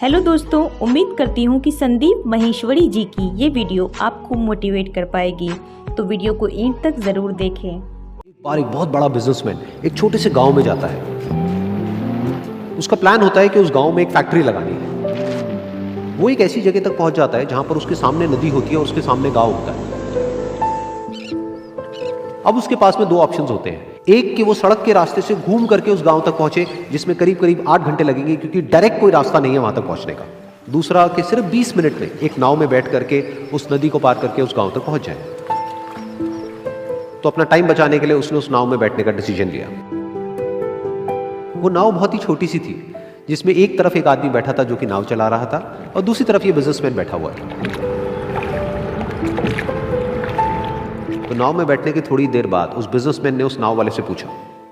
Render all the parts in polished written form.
Hello दोस्तों, उम्मीद करती हूँ कि संदीप महेश्वरी जी की ये वीडियो आपको मोटिवेट कर पाएगी, तो वीडियो को एंड तक ज़रूर देखें। एक बार एक बहुत बड़ा बिजनेसमैन एक छोटे से गांव में जाता है। उसका प्लान होता है कि उस गांव में एक फैक्ट्री लगानी है। वो एक ऐसी जगह तक पहुंच जाता है जहां पर उसके सामने नदी होती है और उसके सामने गांव होता है। अब उसके पास में दो ऑप्शंस होते हैं। एक कि वो सड़क के रास्ते से घूम करके उस गांव तक पहुंचे, जिसमें करीब करीब 8 घंटे लगेंगे क्योंकि डायरेक्ट कोई रास्ता नहीं है वहां तक पहुंचने का। दूसरा कि सिर्फ 20 मिनट में एक नाव में बैठ करके उस नदी को पार करके उस गांव तक पहुंच जाए। तो अपना टाइम बचाने के लिए उसने उस नाव में बैठने का डिसीजन लिया। वो नाव बहुत ही छोटी सी थी, जिसमें एक तरफ एक आदमी बैठा था जो कि नाव चला रहा था और दूसरी तरफ ये बिजनेसमैन बैठा हुआ था। तो नाव में बैठने की थोड़ी देर बाद उस बिजनेसमैन ने उस नाव वाले से पूछा,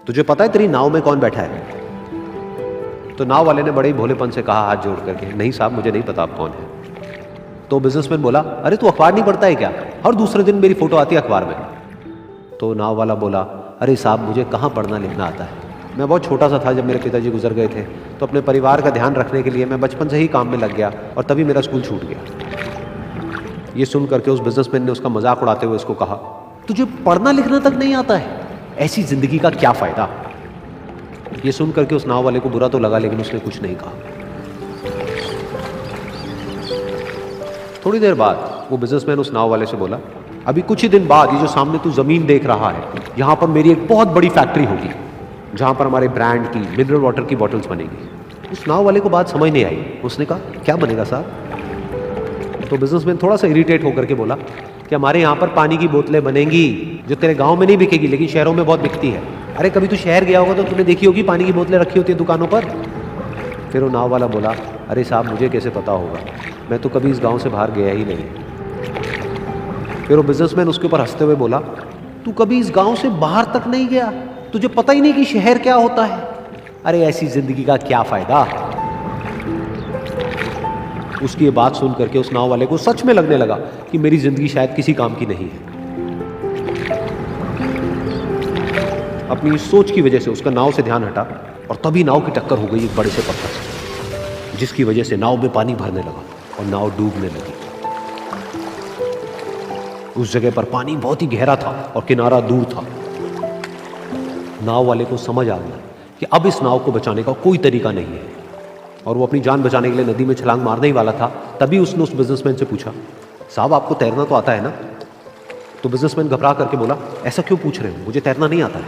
तुझे पता है तेरी नाव में कौन बैठा है? तो नाव वाले ने बड़े ही भोलेपन से कहा हाथ जोड़ करके, नहीं साहब मुझे नहीं पता आप कौन है। तो बिजनेसमैन बोला, अरे तू अखबार नहीं पढ़ता है क्या? हर दूसरे दिन मेरी फोटो आती है अखबार में। तो नाव वाला बोला, अरे साहब मुझे कहाँ पढ़ना लिखना आता है, मैं बहुत छोटा सा था जब मेरे पिताजी गुजर गए थे, तो अपने परिवार का ध्यान रखने के लिए मैं बचपन से ही काम में लग गया और तभी मेरा स्कूल छूट गया। ये सुन करके उस बिजनेसमैन ने उसका मजाक उड़ाते हुए उसको कहा, तुझे पढ़ना लिखना तक नहीं आता है, ऐसी जिंदगी का क्या फायदा? ये सुन करके उस नाव वाले को बुरा तो लगा, लेकिन उसने कुछ नहीं कहा। थोड़ी देर बाद वो बिजनेसमैन उस नाव वाले से बोला, अभी कुछ ही दिन बाद ये जो सामने तू जमीन देख रहा है, यहां पर मेरी एक बहुत बड़ी फैक्ट्री होगी जहां पर हमारे ब्रांड की मिनरल वाटर की बॉटल्स बनेगी। उस नाव वाले को बात समझ नहीं आई। उसने कहा, क्या बनेगा साहब? तो बिजनेसमैन थोड़ा सा इरिटेट होकर के बोला कि हमारे यहाँ पर पानी की बोतलें बनेंगी जो तेरे गांव में नहीं बिकेगी लेकिन शहरों में बहुत बिकती है। अरे कभी तू शहर गया होगा तो तूने देखी होगी पानी की बोतलें रखी होती है दुकानों पर। फिर वो नाव वाला बोला, अरे साहब मुझे कैसे पता होगा, मैं तो कभी इस गांव से बाहर गया ही नहीं। फिर वो बिजनेसमैन उसके ऊपर हंसते हुए बोला, तू कभी इस गांव से बाहर तक नहीं गया, तुझे पता ही नहीं कि शहर क्या होता है? अरे ऐसी जिंदगी का क्या फायदा? उसकी ये बात सुन करके उस नाव वाले को सच में लगने लगा कि मेरी जिंदगी शायद किसी काम की नहीं है। अपनी सोच की वजह से उसका नाव से ध्यान हटा और तभी नाव की टक्कर हो गई एक बड़े से पत्थर से, जिसकी वजह से नाव में पानी भरने लगा और नाव डूबने लगी। उस जगह पर पानी बहुत ही गहरा था और किनारा दूर था। नाव वाले को समझ आ गया कि अब इस नाव को बचाने का कोई तरीका नहीं है और वो अपनी जान बचाने के लिए नदी में छलांग मारने ही वाला था। तभी उसने उस बिजनेसमैन से पूछा, साहब आपको तैरना तो आता है ना? तो बिजनेसमैन घबरा करके बोला, ऐसा क्यों पूछ रहे हो, मुझे तैरना नहीं आता है।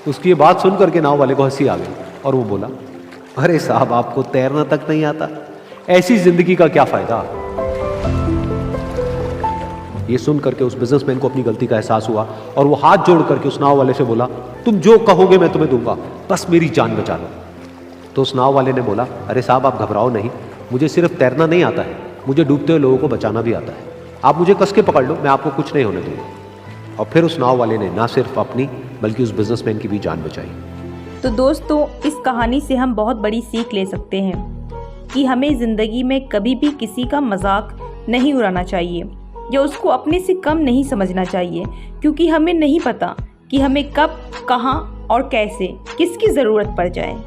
उसकी ये बात सुन करके नाव वाले को हंसी आ गई और वो बोला, अरे साहब आपको तैरना तक नहीं आता, ऐसी जिंदगी का क्या फायदा? ये सुन करके उस बिजनेसमैन को अपनी गलती का एहसास हुआ और वो हाथ जोड़ करके उस नाव वाले से बोला, तुम जो कहोगे मैं तुम्हें दूंगा, बस मेरी जान बचा लो। तो उस नाव वाले ने बोला, अरे साहब आप घबराओ नहीं, मुझे सिर्फ तैरना नहीं आता है, मुझे डूबते हुए लोगों को बचाना भी आता है। आप मुझे कस के पकड़ लो, मैं आपको कुछ नहीं होने दूंगा। और फिर उस नाव वाले ने ना सिर्फ अपनी बल्कि उस बिजनेसमैन की भी जान बचाई। तो दोस्तों, इस कहानी से हम बहुत बड़ी सीख ले सकते हैं कि हमें ज़िंदगी में कभी भी किसी का मजाक नहीं उड़ाना चाहिए या उसको अपने से कम नहीं समझना चाहिए, क्योंकि हमें नहीं पता कि हमें कब, कहाँ और कैसे किसकी ज़रूरत पड़ जाए।